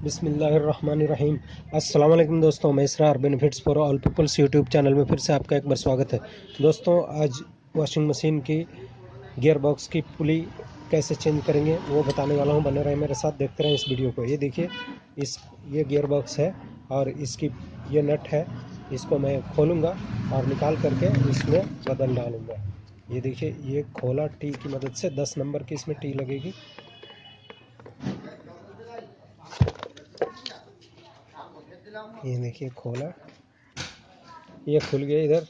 बिस्मिल्लाहिर्रहमानिर्रहीम। अस्सलाम वालेकुम दोस्तों, मैं Israr benefits for all peoples YouTube channel में फिर से आपका एक बार स्वागत है। दोस्तों, आज वॉशिंग मशीन की गियर बॉक्स की पुली कैसे चेंज करेंगे वो बताने वाला हूँ। बने रहे मेरे साथ, देखते रहें इस वीडियो को। ये देखिए, ये गियर बॉक्स है और इसकी ये नट है। इसको मैं खोलूँगा और निकाल करके इसमें बदल डालूँगा। ये देखिए, ये खोला टी की मदद से, 10 नंबर की इसमें टी लगेगी। ये देखिए, खोला, ये खुल गया इधर।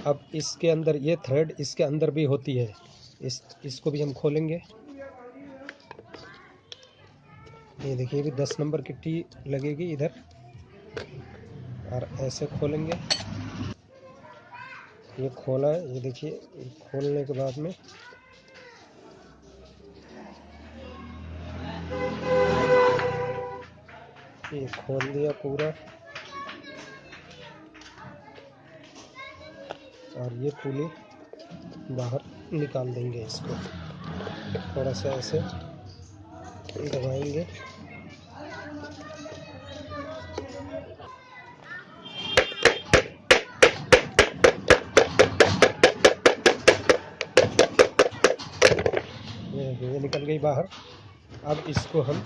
अब इसके अंदर ये थ्रेड इसके अंदर भी होती है, इसको भी हम खोलेंगे। ये देखिए, भी 10 नंबर की टी लगेगी इधर, और ऐसे खोलेंगे। ये खोला है, ये देखिए। खोलने के बाद में ये खोल दिया पूरा, और ये पुली बाहर निकाल देंगे। इसको थोड़ा सा ऐसे दबाएंगे। ये निकल गई बाहर। अब इसको हम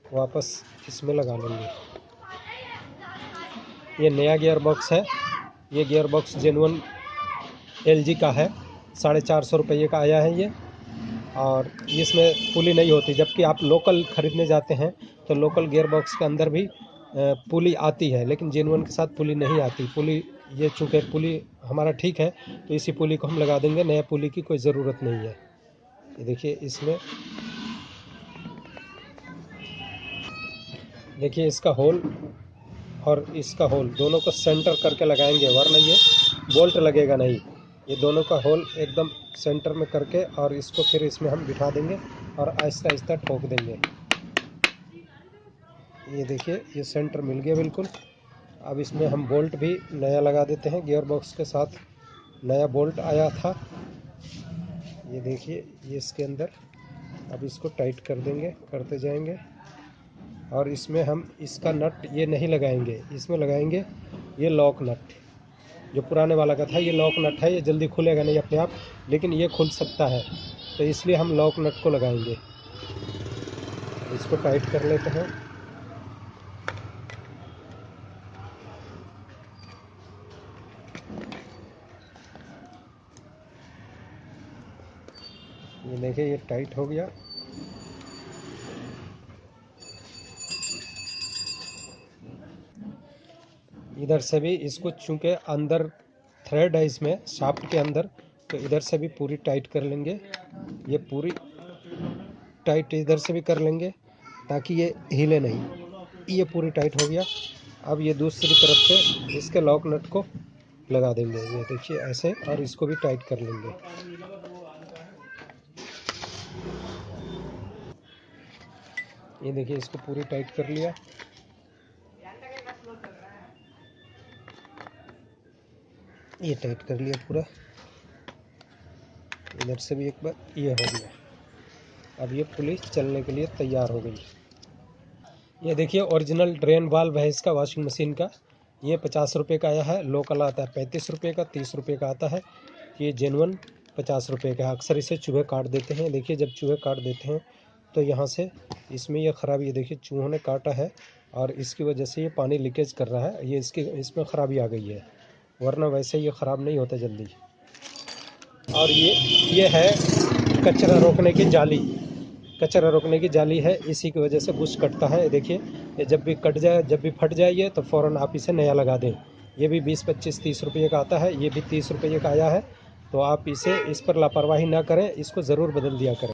वापस इसमें लगा लेंगे। ये नया गियर बॉक्स है। ये गियर बॉक्स जेन्युइन LG का है, 450 रुपये का आया है ये। और इसमें पुली नहीं होती, जबकि आप लोकल ख़रीदने जाते हैं तो लोकल गियर बॉक्स के अंदर भी पुली आती है, लेकिन जेन्युइन के साथ पुली नहीं आती। पुली, ये चूँकि पुली हमारा ठीक है तो इसी पुली को हम लगा देंगे, नया पुली की कोई ज़रूरत नहीं है। ये देखिए, इसमें देखिए, इसका होल और इसका होल दोनों को सेंटर करके लगाएंगे, वरना ये बोल्ट लगेगा नहीं। ये दोनों का होल एकदम सेंटर में करके और इसको फिर इसमें हम बिठा देंगे और आहिस्ता आहिस्ता ठोक देंगे। ये देखिए, ये सेंटर मिल गया बिल्कुल। अब इसमें हम बोल्ट भी नया लगा देते हैं, गियर बॉक्स के साथ नया बोल्ट आया था। ये देखिए, ये इसके अंदर। अब इसको टाइट कर देंगे, करते जाएंगे। और इसमें हम इसका नट ये नहीं लगाएंगे, इसमें लगाएंगे ये लॉक नट। जो पुराने वाला का था, ये लॉक नट है, ये जल्दी खुलेगा नहीं अपने आप, लेकिन ये खुल सकता है, तो इसलिए हम लॉक नट को लगाएंगे। इसको टाइट कर लेते हैं। ये देखिए, ये टाइट हो गया। इधर से भी इसको, चूँकि अंदर थ्रेड है इसमें शाफ्ट के अंदर, तो इधर से भी पूरी टाइट कर लेंगे। ये पूरी टाइट इधर से भी कर लेंगे ताकि ये हिले नहीं। ये पूरी टाइट हो गया। अब ये दूसरी तरफ से इसके लॉक नट को लगा देंगे। ये देखिए ऐसे, और इसको भी टाइट कर लेंगे। ये देखिए, इसको पूरी टाइट कर लिया। ये टाइट कर लिया पूरा। इधर से भी एक बार ये हो गया। अब ये पुली चलने के लिए तैयार हो गई। ये देखिए, ओरिजिनल ड्रेन वाल्व है इसका, वॉशिंग मशीन का। ये 50 रुपये का आया है। लोकल आता है 35 रुपये का, 30 रुपये का आता है। ये जेन्युइन 50 रुपये का है। अक्सर इसे चूहे काट देते हैं। देखिए, जब चूहे काट देते हैं तो यहाँ से इसमें ये ख़राबी, ये देखिए चूहों ने काटा है और इसकी वजह से ये पानी लीकेज कर रहा है। ये इसमें ख़राबी आ गई है, वरना वैसे ये ख़राब नहीं होता जल्दी। और ये है कचरा रोकने की जाली। कचरा रोकने की जाली है, इसी की वजह से बुश कटता है। देखिए, ये जब भी कट जाए, जब भी फट जाए ये, तो फ़ौरन आप इसे नया लगा दें। ये भी 20, 25, 30 रुपये का आता है। ये भी 30 रुपये का आया है। तो आप इस पर लापरवाही ना करें, इसको ज़रूर बदल दिया करें।